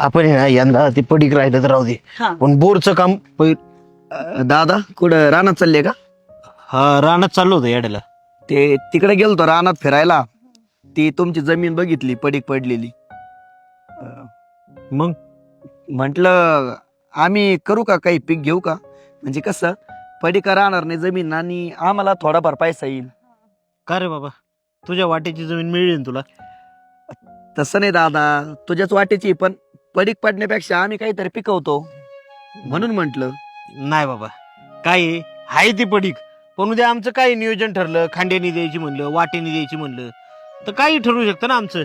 आपण आहे ना यंदा ते पडीक राहिलं तर राहू दे, हा. पण बोरचं काम दादा कुठं रानात चालले का? हा रानात चाललो होतो याड्याला. ते तिकडे गेलतो रानात फिरायला. ती तुमची जमीन बघितली पडीक पडलेली. मग म्हंटल आम्ही करू का, काही पीक घेऊ का? म्हणजे कसं पडीका राहणार नाही जमीन आणि आम्हाला थोडाफार पैसा येईल. का रे बाबा, तुझ्या वाटेची जमीन मिळेल ना तुला? तसं नाही दादा, तुझ्याच वाटेची, पण पडीक पडण्यापेक्षा आम्ही काहीतरी पिकवतो म्हणून म्हंटल. नाही बाबा, काय आहे ती पडीक, पण उद्या आमचं काही नियोजन ठरलं, खांड्यानी द्यायची म्हणलं, वाटेनी द्यायची म्हणलं तर काही ठरवू शकतं ना आमचं.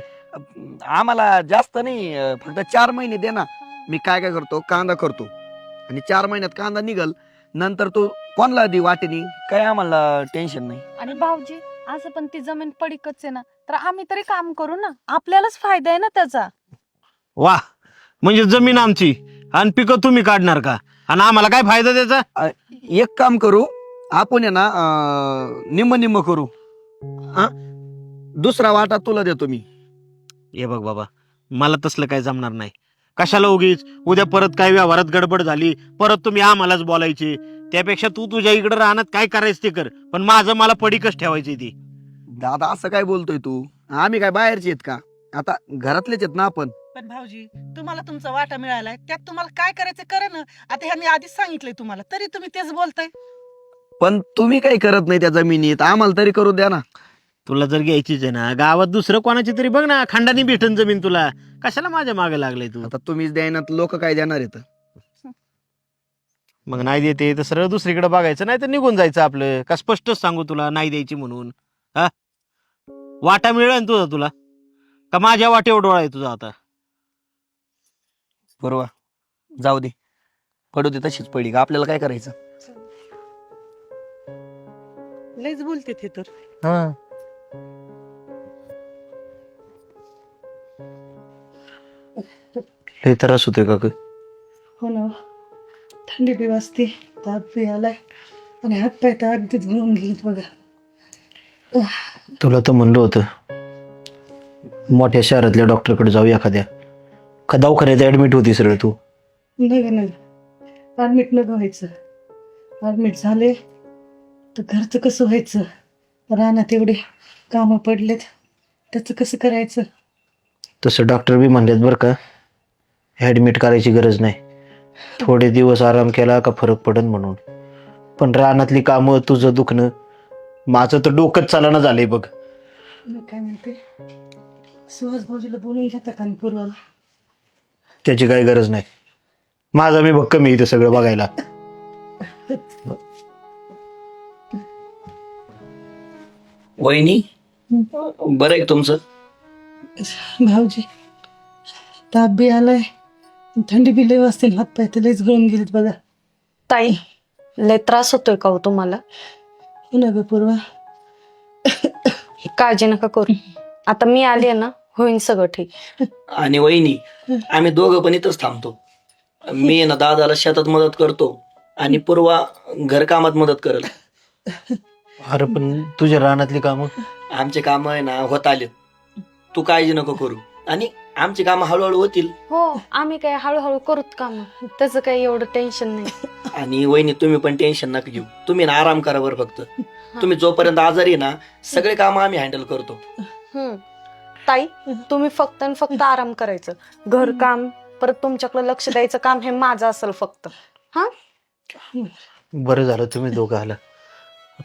आम्हाला जास्त नाही, फक्त 4 महिने दे ना. मी काय काय करतो, कांदा करतो आणि 4 महिन्यात कांदा निघल, नंतर तो कोणला दे वाटेनी, काय आम्हाला टेन्शन नाही. आणि भाऊजी असं पण ती जमीन पडीकच आहे ना, तर आम्ही तरी काम करू ना, आपल्यालाच फायदा आहे ना त्याचा. वा, म्हणजे जमीन आमची आणि पिकं तुम्ही काढणार का, आणि आम्हाला काय फायदा त्याचा? एक काम करू आपण आहे ना, निम्म निम्म करू. हा, दुसरा वाटा तुला देतो मी. हे बघ बाबा, मला तसलं काय जमणार नाही. कशाला उगीच उद्या परत काय व्यवहारात गडबड झाली, परत तुम्ही आम्हालाच बोलायचे. त्यापेक्षा तू तुझ्या इकडे राहण्यात काय करायचं ते कर, पण माझं मला पडीकच ठेवायची ती. दादा असं काय बोलतोय तू? आम्ही काय बाहेरचे आहेत का? आता घरातलेच आहेत ना आपण. पण भाऊजी, तुम्हाला तुमचा वाटा मिळालाय, त्यात तुम्हाला काय करायचं करा ना. आता ह्यांनी आधीच सांगितलंय तुम्हाला, तरी तुम्ही तेच बोलताय. पण तुम्ही काही करत नाही त्या जमिनीत, आम्हाला तरी करू द्या ना. तुला जर घ्यायचीच आहे ना, गावात दुसरं कोणाची तरी बघ ना, खंडानी भेटन जमीन तुला. कशाला माझ्या मागे लागलाय तू? आता तुम्हीच द्यायना, लोक काय देणार आहेत? मग नाही देते तर सरळ दुसरीकडे बघायचं, नाही तर निघून जायचं आपलं. का स्पष्टच सांगू तुला नाही द्यायची म्हणून? हा, वाटा मिळेल तुझा तुला, का माझ्या वाटेवर डोळा आहे तुझा आता? बरोबर, जाऊ दे, पडू दे तशीच पडी का, आपल्याला काय करायचं? लयच बोलते ते तर. लय त्रास होतोय का? हो ना, थंडी बी वाजते, ताप बी आलाय आणि हात पाय तर अगदीच घेऊन गेलेत बघा. तुला तर म्हणलं होतं मोठ्या शहरातल्या डॉक्टरकडे जाऊ एखाद्या. का दवाखान्यात ऍडमिट होती सरळ तू? नाही, ऍडमिट न व्हायचं. ऍडमिट झाले तर घरचं कसं व्हायचं? रानात एवढे कामं पडलेत, त्याचं कसं करायचं? तसं डॉक्टर बी म्हणलेत बरं का, ऍडमिट करायची गरज नाही, थोडे दिवस आराम केला का फरक पडन म्हणून. पण रानातली कामं, तुझं दुखणं, माझं तर डोकंच चालना झालंय बघ. मी काय म्हणते, सुहास भाऊजीला बोलून घेता का पूर्वाला? त्याची काही गरज नाही, माझा मी भक्कम आहे इथं सगळं बघायला. वहिनी, बरं आहे का तुमचं? भाऊजी, ताप बी आलाय, थंडी बी लय वाजते, हात पाय तर लयच गळून गेलेत बघा. ताई, लय त्रास होतोय का हो तुम्हाला? हो ना ग पूर्वा. काळजी नका करू, आता मी आली आहे ना, होईन सगळं ठीक. आणि वहिनी, आम्ही दोघं पण इथंच थांबतो. मी आहे ना दादाला शेतात मदत करतो आणि पूर्वा घरकामात मदत करेल. अरे पण तुझ्या रानातली कामं? आमचे काम आहे ना होत आले, तू काळजी नको करू, आणि आमची कामं हळूहळू होतील. हो, आम्ही काय हळूहळू करूत काम, त्याचं काही एवढं टेन्शन नाही. आणि वहिनी तुम्ही पण टेन्शन नका घेऊ, तुम्ही ना आराम करा बरं. फक्त तुम्ही जोपर्यंत आजारी आहे ना, सगळे काम आम्ही हँडल करतो. ताई, तुम्ही फक्त आणि फक्त आराम करायचं. घर काम, परत तुमच्याकडे लक्ष द्यायचं काम हे माझं असेल फक्त. हा, बरं झालं तुम्ही दोघं आला,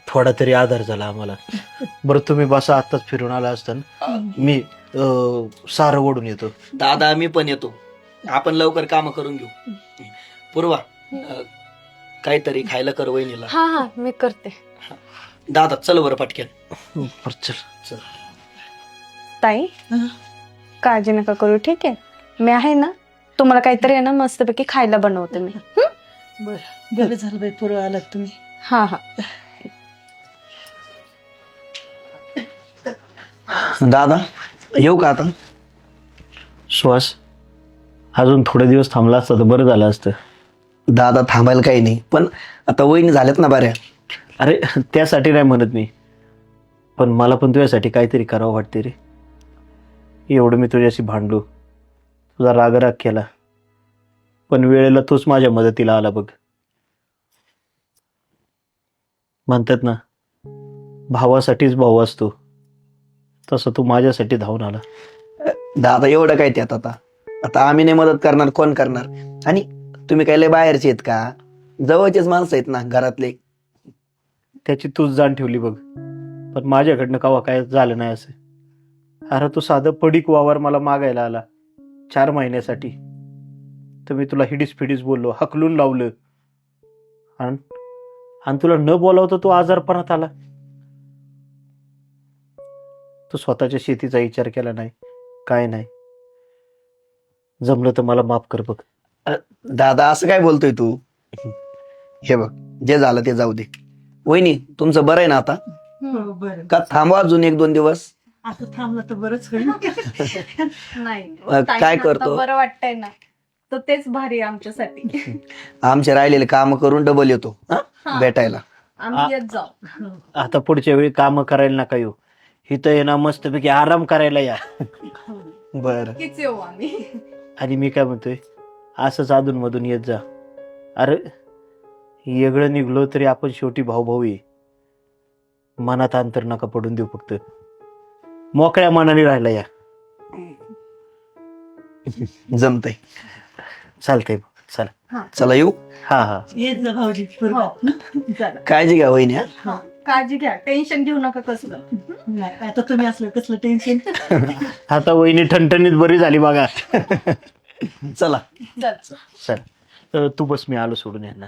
थोडा तरी आधार झाला आम्हाला. बरं तुम्ही बसा, आत्ताच फिरून आला असताना मी सारं ओढून येतो. दादा मी पण येतो, आपण लवकर काम करून घेऊ. पूर्वा, काहीतरी खायला कर वहिनीला. हा, मी करते. दादा चल बरं पटकन. बरं, चल. ताई, काळजी नका करू, ठीक आहे? मी आहे ना, तुम्हाला काहीतरी आहे ना मस्तपैकी खायला बनवते मी. बरं झालं बाई, पूर्वा आलात तुम्ही. हा. दादा येऊ का आता? श्वास अजून थोडे दिवस थांबला असता तर बरं झालं असतं. दादा थांबायला काही नाही, पण आता वहिनी झाल्यात ना बऱ्या. अरे त्यासाठी नाही म्हणत मी, पण मला पण तुझ्यासाठी काहीतरी करावं वाटते रे. एवढं मी तुझ्याशी भांडलो, तुझा राग केला, पण वेळेला तूच माझ्या मदतीला आला बघ. म्हणतात ना, भावासाठीच भाऊ असतो, तसं तू माझ्यासाठी धावून आला. दादा एवढं काय त्यात आता आता आम्ही नाही मदत करणार, कोण करणार? आणि तुम्ही काय लय बाहेरचे आहेत का? जवळचेच माणसं आहेत ना घरातले. त्याची तूच जाण ठेवली बघ, पण माझ्याकडनं कवा काय झालं नाही असं. अरे तू साधं पडीक वावर मला मागायला आला 4 महिन्यासाठी, तर मी तुला हिडीस फिडीस बोललो, हकलून लावलं, आणि तुला न बोलावता तू आजारपणात आला. तू स्वतःच्या शेतीचा विचार केला नाही, काय नाही. जमलं तर मला माफ कर बघ. दादा असं काय बोलतोय तू? हे बघ, जे झालं ते जाऊ दे. वहिनी तुमचं बरं आहे ना आता? हो, बरं. का थांबवा अजून 1-2 दिवस? आता थांबलं तर बरंच होईल. नाही काय करतो? बरं वाटतंय ना, तर तेच भारी आहे आमच्यासाठी. आमचे राहिलेले काम करून डबल येतो भेटायला. आम्ही येत जाऊ. आता पुढच्या वेळी काम करायला नका येऊ, इथं आहे ना मस्तपैकी आराम करायला या. बर नक्कीच येऊ आम्ही. आणि मी काय म्हणतोय, असंच अधून मधून येत जा. अरे वेगळं निघलो तरी आपण शेवटी भाऊ भाऊ आहे. मनात अंतर नका पडून देऊ, फक्त मोकळ्या मनाने राहायला या. जमतंय. चालतंय, चला. चला येऊ. हा. येत जा भाऊजी. बरोबर. काळजी घ्या वहिनी. हा? काळजी घ्या, टेन्शन घेऊ नका कसलं. नाही, आता तुम्ही असलं कसलं टेन्शन. आता वहिनी ठणठणीत बरी झाली बघा. चला. चल. चल, तू बस, मी आलो सोडून यांना.